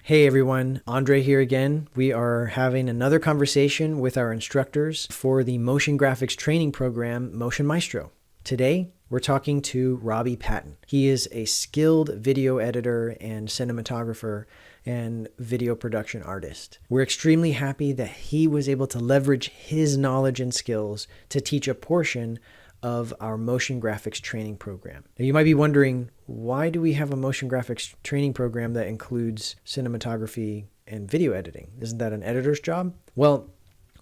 Hey everyone, Andre here again. We are having another conversation with our instructors for the motion graphics training program, Motion Maestro. Today, we're talking to Robbie Patton. He is a skilled video editor and cinematographer and video production artist. We're extremely happy that he was able to leverage his knowledge and skills to teach a portion of our motion graphics training program. Now, you might be wondering, why do we have a motion graphics training program that includes cinematography and video editing? Isn't that an editor's job? Well,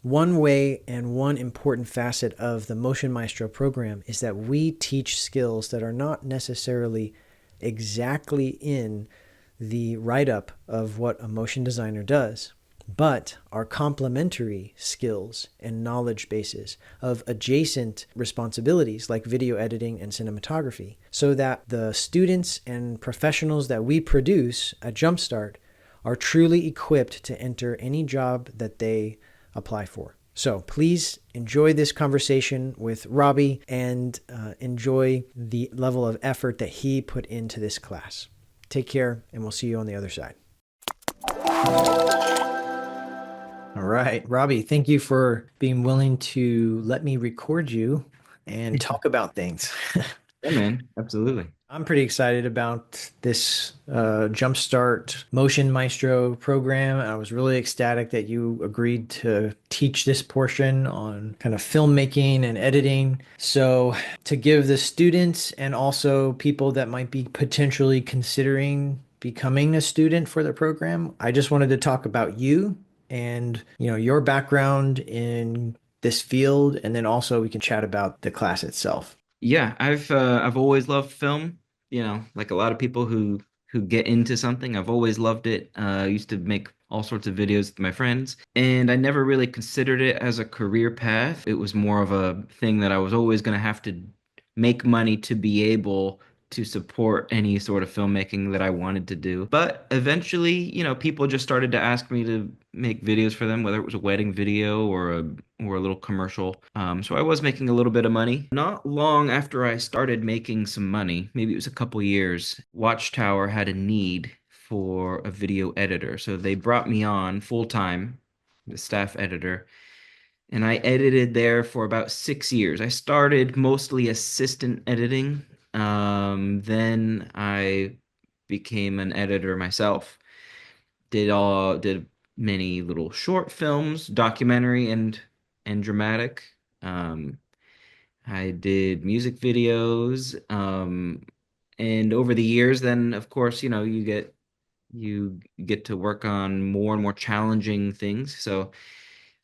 one way and one important facet of the Motion Maestro program is that we teach skills that are not necessarily exactly in the write-up of what a motion designer does, but are complementary skills and knowledge bases of adjacent responsibilities like video editing and cinematography, so that the students and professionals that we produce at Jumpstart are truly equipped to enter any job that they apply for. So please enjoy this conversation with Robbie and enjoy the level of effort that he put into this class. Take care, and we'll see you on the other side. All right, Robbie, thank you for being willing to let me record you and talk about things. Yeah, man, absolutely. I'm pretty excited about this Jumpstart Motion Maestro program. I was really ecstatic that you agreed to teach this portion on kind of filmmaking and editing. So, to give the students and also people that might be potentially considering becoming a student for the program, I just wanted to talk about you and, your background in this field, and then also we can chat about the class itself. Yeah, I've always loved film. Like a lot of people who get into something, I've always loved it. I used to make all sorts of videos with my friends, and I never really considered it as a career path. It was more of a thing that I was always going to have to make money to be able to support any sort of filmmaking that I wanted to do. But eventually, people just started to ask me to make videos for them, whether it was a wedding video or a little commercial. So I was making a little bit of money. Not long after I started making some money, maybe it was a couple years, Watchtower had a need for a video editor. So they brought me on full time, the staff editor, and I edited there for about 6 years. I started mostly assistant editing. Then I became an editor myself. Did many little short films, documentary and dramatic. Um, I did music videos. And over the years, then of course, you get to work on more and more challenging things. So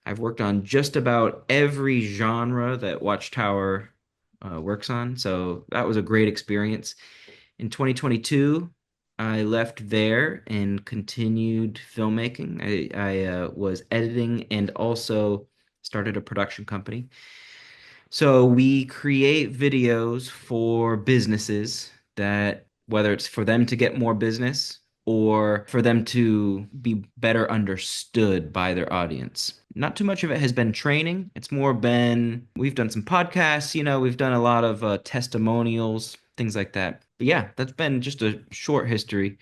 I've worked on just about every genre that Watchtower works on. So that was a great experience. In 2022, I left there and continued filmmaking. I was editing and also started a production company. So we create videos for businesses that, whether it's for them to get more business or for them to be better understood by their audience. Not too much of it has been training. It's more been, we've done some podcasts, we've done a lot of testimonials, things like that. But yeah, that's been just a short history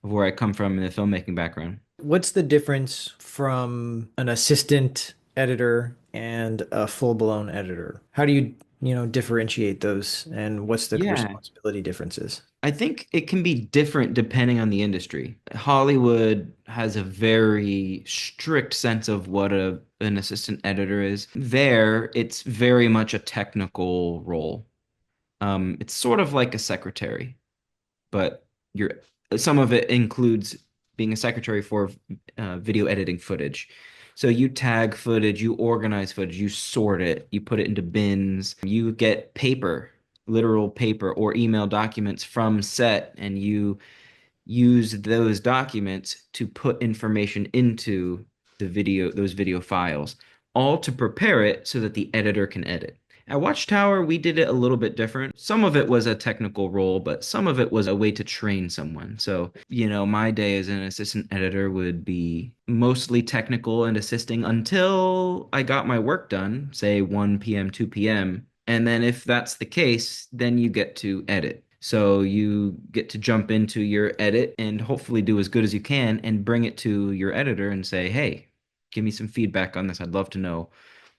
of where I come from in the filmmaking background. What's the difference from an assistant editor and a full-blown editor? How do you, differentiate those, and what's the Yeah. responsibility differences? I think it can be different depending on the industry. Hollywood has a very strict sense of what an assistant editor is. There, it's very much a technical role. It's sort of like a secretary, but you're some of it includes being a secretary for video editing footage. So you tag footage, you organize footage, you sort it, you put it into bins, you get paper, literal paper or email documents from set, and you use those documents to put information into those video files, all to prepare it so that the editor can edit. At Watchtower, we did it a little bit different. Some of it was a technical role, but some of it was a way to train someone. So, my day as an assistant editor would be mostly technical and assisting until I got my work done, say 1 p.m., 2 p.m. And then if that's the case, then you get to edit. So you get to jump into your edit and hopefully do as good as you can and bring it to your editor and say, hey, give me some feedback on this. I'd love to know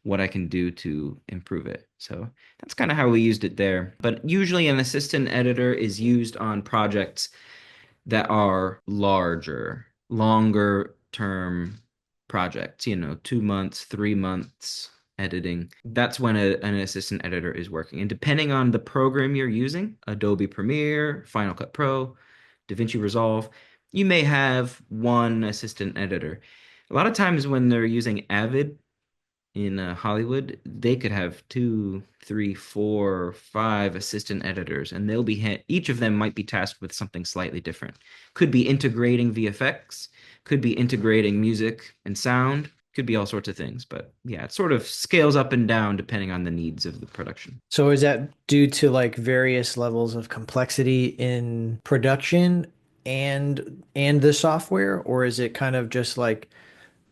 what I can do to improve it. So that's kind of how we used it there. But usually an assistant editor is used on projects that are larger, longer term projects, 2 months, 3 months editing. That's when an assistant editor is working. And depending on the program you're using, Adobe Premiere, Final Cut Pro, DaVinci Resolve, you may have one assistant editor. A lot of times when they're using Avid, in Hollywood, they could have two, three, four, five assistant editors, and each of them might be tasked with something slightly different. Could be integrating VFX, could be integrating music and sound, could be all sorts of things. But yeah, it sort of scales up and down depending on the needs of the production. So is that due to like various levels of complexity in production and the software, or is it kind of just like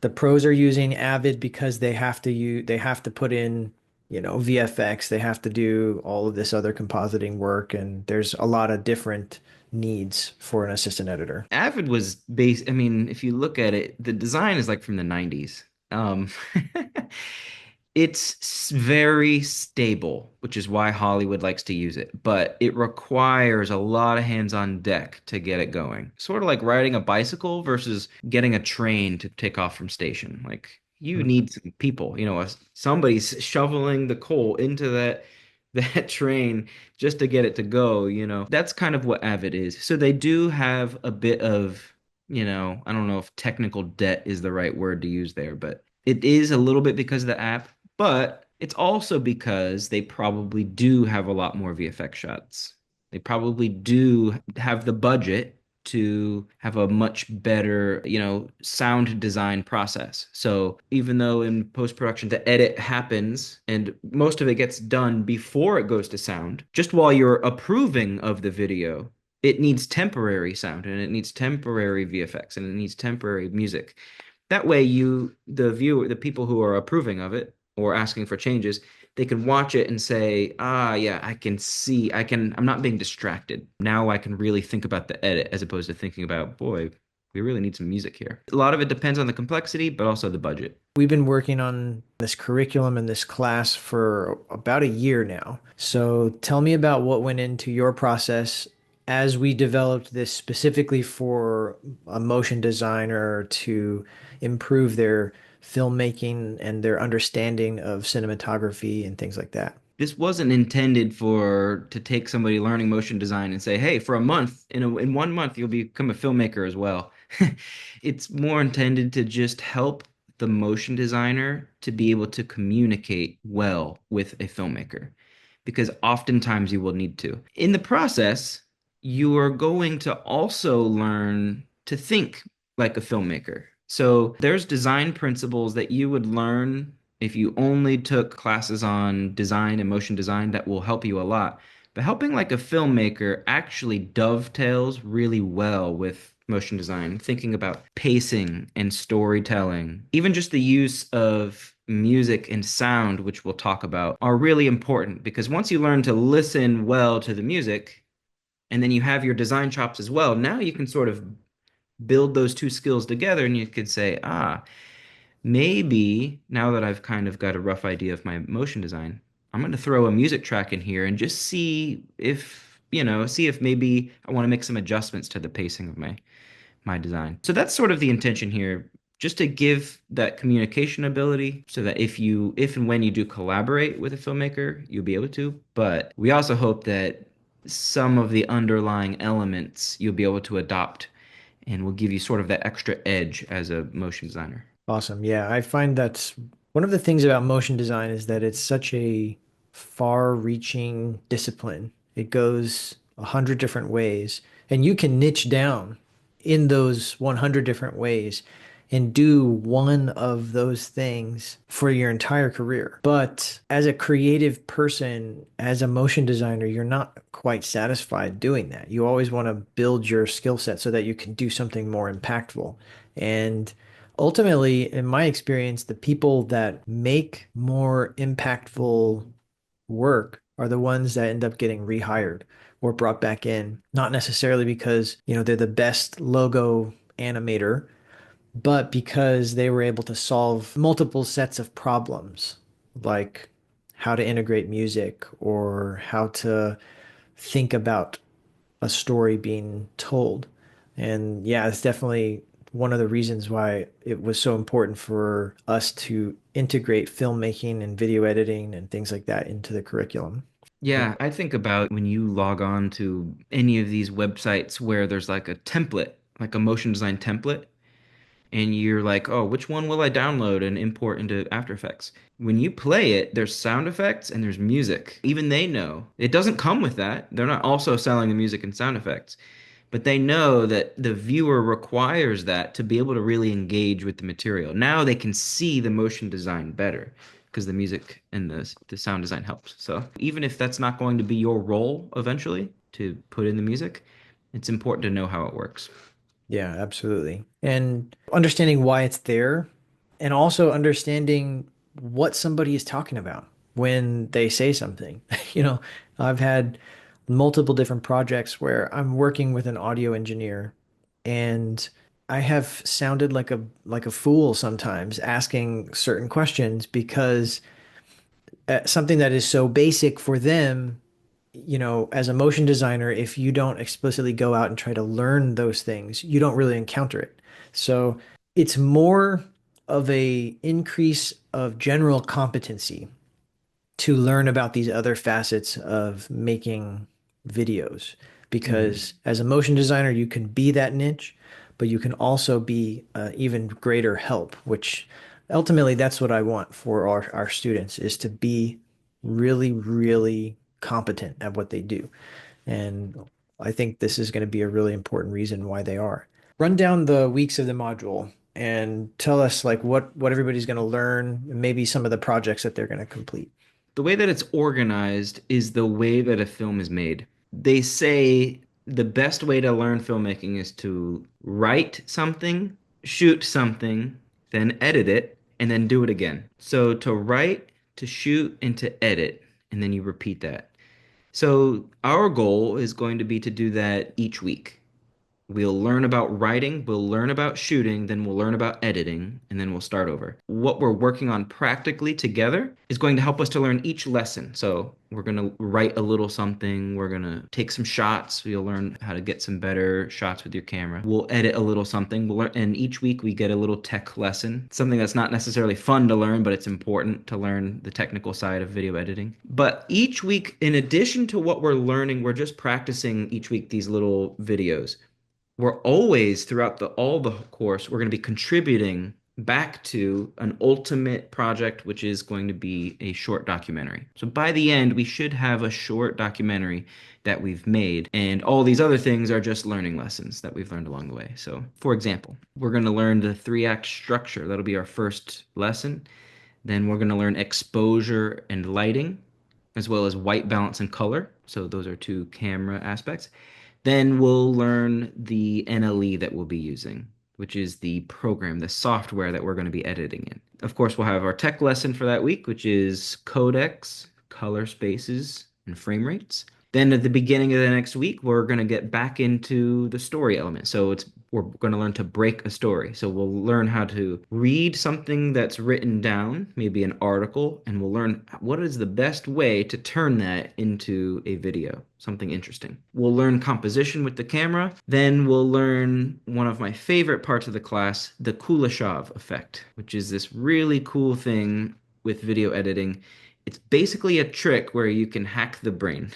the pros are using Avid because they have to put in, VFX, they have to do all of this other compositing work, and there's a lot of different needs for an assistant editor. Avid was based, I mean, if you look at it, the design is like from the 90s. Um, it's very stable, which is why Hollywood likes to use it, but it requires a lot of hands on deck to get it going. Sort of like riding a bicycle versus getting a train to take off from station. Like you need some people, somebody's shoveling the coal into that train just to get it to go. That's kind of what Avid is. So they do have a bit of, I don't know if technical debt is the right word to use there, but it is a little bit because of the app, but it's also because they probably do have a lot more VFX shots. They probably do have the budget to have a much better, sound design process. So even though in post-production the edit happens and most of it gets done before it goes to sound, just while you're approving of the video, it needs temporary sound and it needs temporary VFX and it needs temporary music. That way the viewer, the people who are approving of it or asking for changes, they can watch it and say, ah, yeah, I can see, I'm not being distracted. Now I can really think about the edit as opposed to thinking about, boy, we really need some music here. A lot of it depends on the complexity, but also the budget. We've been working on this curriculum and this class for about a year now. So tell me about what went into your process as we developed this specifically for a motion designer to improve their filmmaking and their understanding of cinematography and things like that. This wasn't intended for to take somebody learning motion design and say, "Hey, for a month, in 1 month, you'll become a filmmaker as well." It's more intended to just help the motion designer to be able to communicate well with a filmmaker, because oftentimes you will need to. In the process, you are going to also learn to think like a filmmaker. So there's design principles that you would learn if you only took classes on design and motion design that will help you a lot. But helping like a filmmaker actually dovetails really well with motion design, thinking about pacing and storytelling, even just the use of music and sound, which we'll talk about, are really important because once you learn to listen well to the music and then you have your design chops as well, now you can sort of build those two skills together and you could say, ah, maybe now that I've kind of got a rough idea of my motion design, I'm going to throw a music track in here and just see if maybe I want to make some adjustments to the pacing of my design. So that's sort of the intention here, just to give that communication ability so that if and when you do collaborate with a filmmaker, you'll be able to. But we also hope that some of the underlying elements you'll be able to adopt and will give you sort of that extra edge as a motion designer. Awesome. Yeah, I find that's one of the things about motion design is that it's such a far-reaching discipline. It goes 100 different ways, and you can niche down in those 100 different ways and do one of those things for your entire career. But as a creative person, as a motion designer, you're not quite satisfied doing that. You always want to build your skill set so that you can do something more impactful. And ultimately, in my experience, the people that make more impactful work are the ones that end up getting rehired or brought back in, not necessarily because, they're the best logo animator, but because they were able to solve multiple sets of problems, like how to integrate music or how to think about a story being told. And yeah, it's definitely one of the reasons why it was so important for us to integrate filmmaking and video editing and things like that into the curriculum. Yeah, I think about when you log on to any of these websites where there's like a template, like a motion design template, and you're like, oh, which one will I download and import into After Effects? When you play it, there's sound effects and there's music. Even they know. It doesn't come with that. They're not also selling the music and sound effects, but they know that the viewer requires that to be able to really engage with the material. Now they can see the motion design better because the music and the sound design helps. So even if that's not going to be your role eventually to put in the music, it's important to know how it works. Yeah, absolutely. And understanding why it's there and also understanding what somebody is talking about when they say something. You know, I've had multiple different projects where I'm working with an audio engineer and I have sounded like a fool sometimes asking certain questions because something that is so basic for them, as a motion designer, if you don't explicitly go out and try to learn those things, you don't really encounter it. So it's more of a increase of general competency to learn about these other facets of making videos. Mhm. Because as a motion designer, you can be that niche, but you can also be even greater help, which ultimately that's what I want for our students is to be really, really competent at what they do. And I think this is going to be a really important reason why they are. Run down the weeks of the module and tell us like what everybody's going to learn, and maybe some of the projects that they're going to complete. The way that it's organized is the way that a film is made. They say the best way to learn filmmaking is to write something, shoot something, then edit it, and then do it again. So to write, to shoot, and to edit, and then you repeat that. So our goal is going to be to do that each week. We'll learn about writing, we'll learn about shooting, then we'll learn about editing, and then we'll start over. What we're working on practically together is going to help us to learn each lesson. So we're going to write a little something, we're going to take some shots, you'll learn how to get some better shots with your camera. We'll edit a little something, we'll learn, and each week we get a little tech lesson, something that's not necessarily fun to learn, but it's important to learn the technical side of video editing. But each week, in addition to what we're learning, we're just practicing each week these little videos. We're always throughout the all the course, we're going to be contributing back to an ultimate project, which is going to be a short documentary. So by the end, we should have a short documentary that we've made, and all these other things are just learning lessons that we've learned along the way. So, for example, we're going to learn the three-act structure. That'll be our first lesson. Then we're going to learn exposure and lighting, as well as white balance and color. So those are two camera aspects. Then we'll learn the NLE that we'll be using, which is the program, the software that we're going to be editing in. Of course, we'll have our tech lesson for that week, which is codecs, color spaces, and frame rates. Then at the beginning of the next week, we're going to get back into the story element. So we're going to learn to break a story. So we'll learn how to read something that's written down, maybe an article, and we'll learn what is the best way to turn that into a video, something interesting. We'll learn composition with the camera. Then we'll learn one of my favorite parts of the class, the Kuleshov effect, which is this really cool thing with video editing. It's basically a trick where you can hack the brain.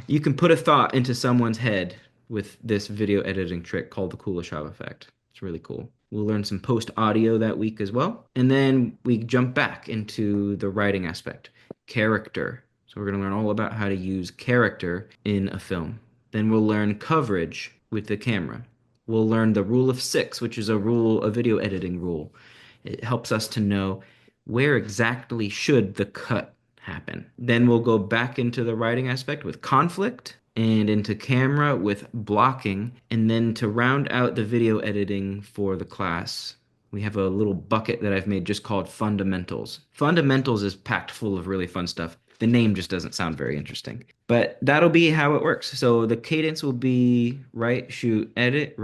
You can put a thought into someone's head with this video editing trick called the Kuleshov effect. It's really cool. We'll learn some post audio that week as well. And then we jump back into the writing aspect, character. So we're going to learn all about how to use character in a film. Then we'll learn coverage with the camera. We'll learn the rule of six, which is a video editing rule. It helps us to know where exactly should the cut happen. Then we'll go back into the writing aspect with conflict and into camera with blocking. And then to round out the video editing for the class, we have a little bucket that I've made just called Fundamentals. Fundamentals is packed full of really fun stuff. The name just doesn't sound very interesting. But that'll be how it works. So the cadence will be write, shoot, edit,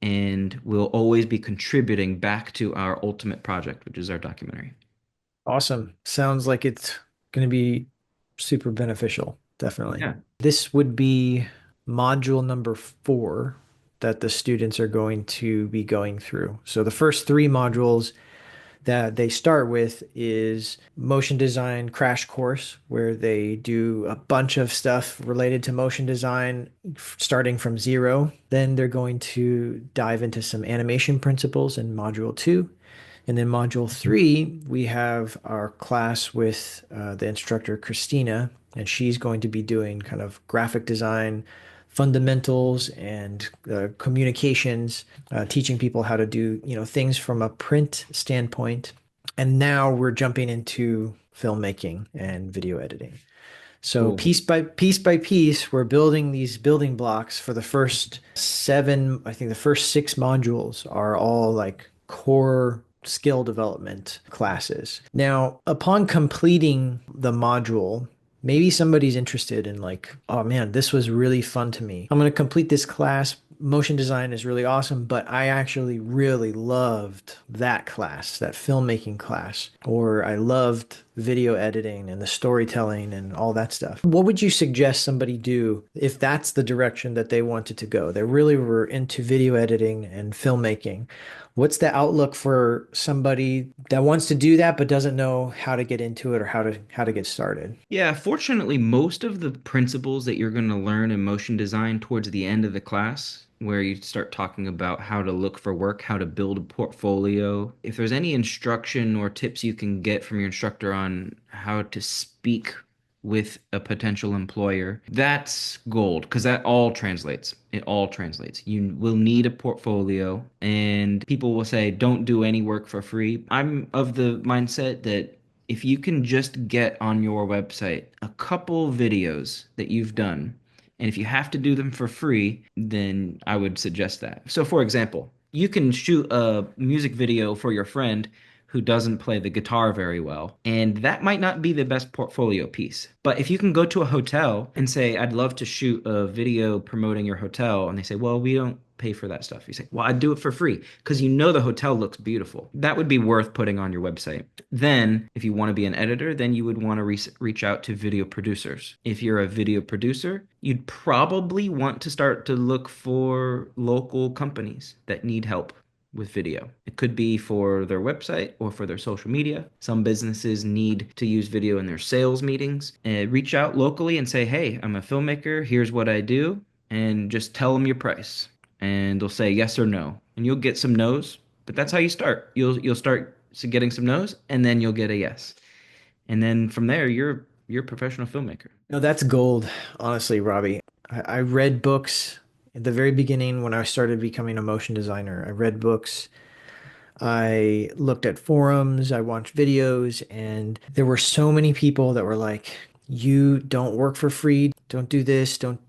and we'll always be contributing back to our ultimate project, which is our documentary. Awesome. Sounds like it's going to be super beneficial. Definitely. Yeah, This would be module number 4 that the students are going to be going through. So the first 3 modules that they start with is motion design crash course, where they do a bunch of stuff related to motion design starting from zero. Then they're going to dive into some animation principles in module 2. And then module 3, we have our class with the instructor, Christina, and she's going to be doing kind of graphic design fundamentals and communications, teaching people how to do, things from a print standpoint. And now we're jumping into filmmaking and video editing. So cool. piece by piece, we're building these building blocks for the first 7, I think the first 6 modules are all like core skill development classes. Now, upon completing the module, maybe somebody's interested in like, oh man, this was really fun to me. I'm going to complete this class. Motion design is really awesome, but I actually really loved that class, that filmmaking class, or I loved video editing and the storytelling and all that stuff. What would you suggest somebody do if that's the direction that they wanted to go? They really were into video editing and filmmaking. What's the outlook for somebody that wants to do that but doesn't know how to get into it or how to get started? Yeah, fortunately, most of the principles that you're going to learn in motion design towards the end of the class, where you start talking about how to look for work, how to build a portfolio, if there's any instruction or tips you can get from your instructor on how to speak with a potential employer, that's gold because that all translates. It all translates. You will need a portfolio, and people will say, don't do any work for free. I'm of the mindset that if you can just get on your website a couple videos that you've done, and if you have to do them for free, then I would suggest that. So, for example, you can shoot a music video for your friend who doesn't play the guitar very well, and that might not be the best portfolio piece. But if you can go to a hotel and say, I'd love to shoot a video promoting your hotel, and they say, well, we don't pay for that stuff. You say, well, I'd do it for free because you know the hotel looks beautiful. That would be worth putting on your website. Then, if you want to be an editor, then you would want to reach out to video producers. If you're a video producer, you'd probably want to start to look for local companies that need help with video. It could be for their website or for their social media. Some businesses need to use video in their sales meetings. Reach out locally and say, hey, I'm a filmmaker. Here's what I do. And just tell them your price. And they'll say yes or no. And you'll get some no's, but that's how you start. You'll start getting some no's and then you'll get a yes. And then from there, you're a professional filmmaker. No, that's gold, honestly, Robbie. I read books at the very beginning when I started becoming a motion designer. I read books, I looked at forums, I watched videos, and there were so many people that were like, you don't work for free, don't do this, don't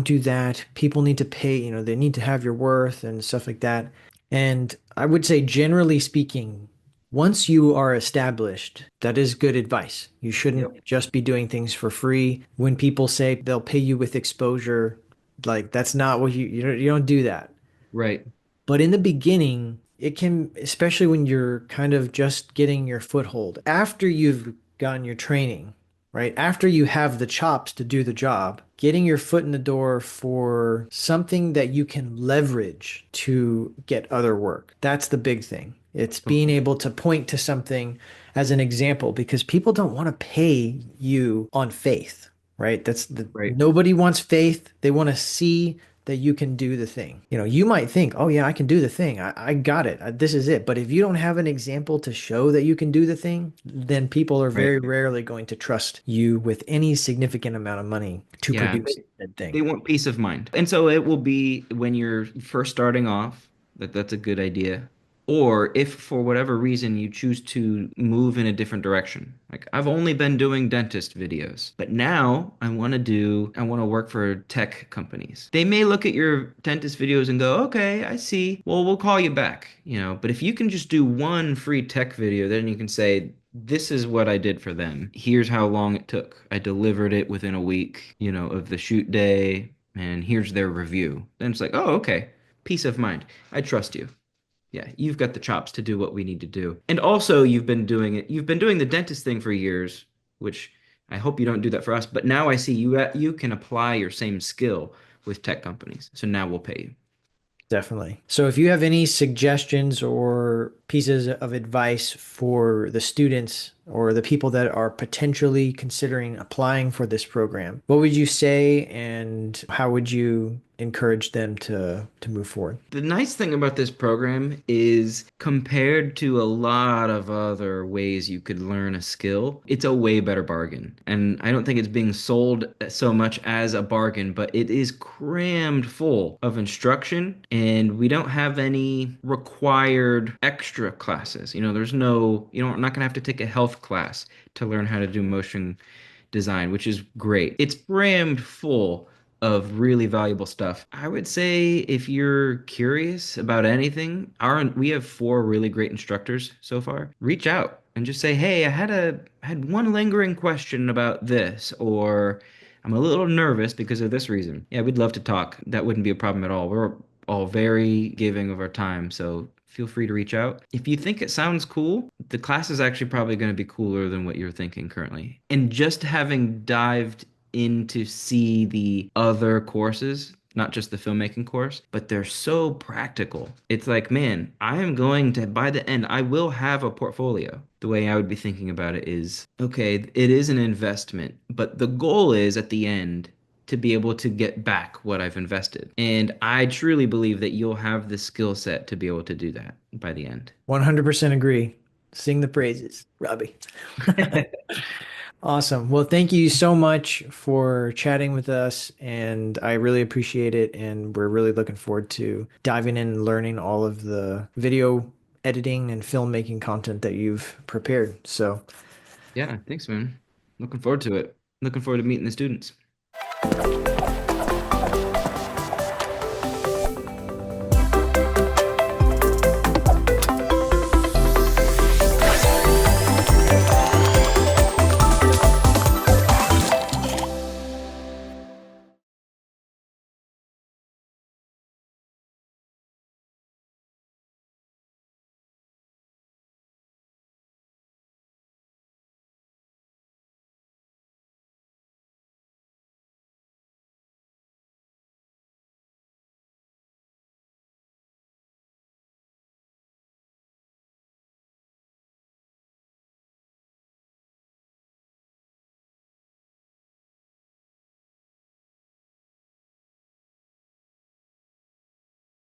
do that. People need to pay, they need to have your worth and stuff like that. And I would say, generally speaking, once you are established, that is good advice. You shouldn't Yep. just be doing things for free. When people say they'll pay you with exposure, like that's not what you don't do that. Right. But in the beginning, it can, especially when you're kind of just getting your foothold, after you've gotten your training, right? After you have the chops to do the job, getting your foot in the door for something that you can leverage to get other work. That's the big thing. It's being Okay. able to point to something as an example because people don't want to pay you on faith, right? Right. Nobody wants faith. They want to see that you can do the thing. You might think, oh yeah, I can do the thing. I got it. This is it. But if you don't have an example to show that you can do the thing, then people are Right. very rarely going to trust you with any significant amount of money to Yeah. produce that They thing. want peace of mind. And so it will be when you're first starting off that that's a good idea. Or if for whatever reason you choose to move in a different direction. Like I've only been doing dentist videos, but now I want to work for tech companies. They may look at your dentist videos and go, "Okay, I see. Well, we'll call you back." But if you can just do one free tech video, then you can say this is what I did for them. Here's how long it took. I delivered it within a week, of the shoot day, and here's their review. Then it's like, oh, okay. Peace of mind. I trust you. Yeah, you've got the chops to do what we need to do. And also, you've been doing the dentist thing for years, which I hope you don't do that for us. But now I see you can apply your same skill with tech companies. So now we'll pay you. Definitely. So if you have any suggestions or pieces of advice for the students or the people that are potentially considering applying for this program, what would you say and how would you encourage them to move forward? The nice thing about this program is compared to a lot of other ways you could learn a skill, it's a way better bargain. And I don't think it's being sold so much as a bargain, but it is crammed full of instruction and we don't have any required extra classes. There's no, you're not going to have to take a health class to learn how to do motion design, which is great. It's crammed full of really valuable stuff. I would say if you're curious about anything, we have four really great instructors so far. Reach out and just say, "Hey, I had one lingering question about this," or "I'm a little nervous because of this reason." Yeah, we'd love to talk. That wouldn't be a problem at all. We're all very giving of our time, so feel free to reach out. If you think it sounds cool, the class is actually probably going to be cooler than what you're thinking currently. And just having dived in to see the other courses, not just the filmmaking course, but they're so practical. It's like, man, I am going to, by the end, I will have a portfolio. The way I would be thinking about it is, okay, it is an investment, but the goal is at the end to be able to get back what I've invested. And I truly believe that you'll have the skill set to be able to do that by the end. 100% agree. Sing the praises, Robbie. Awesome. Well, thank you so much for chatting with us, and I really appreciate it. And we're really looking forward to diving in and learning all of the video editing and filmmaking content that you've prepared. So, Yeah, thanks, man. Looking forward to it. Looking forward to meeting the students.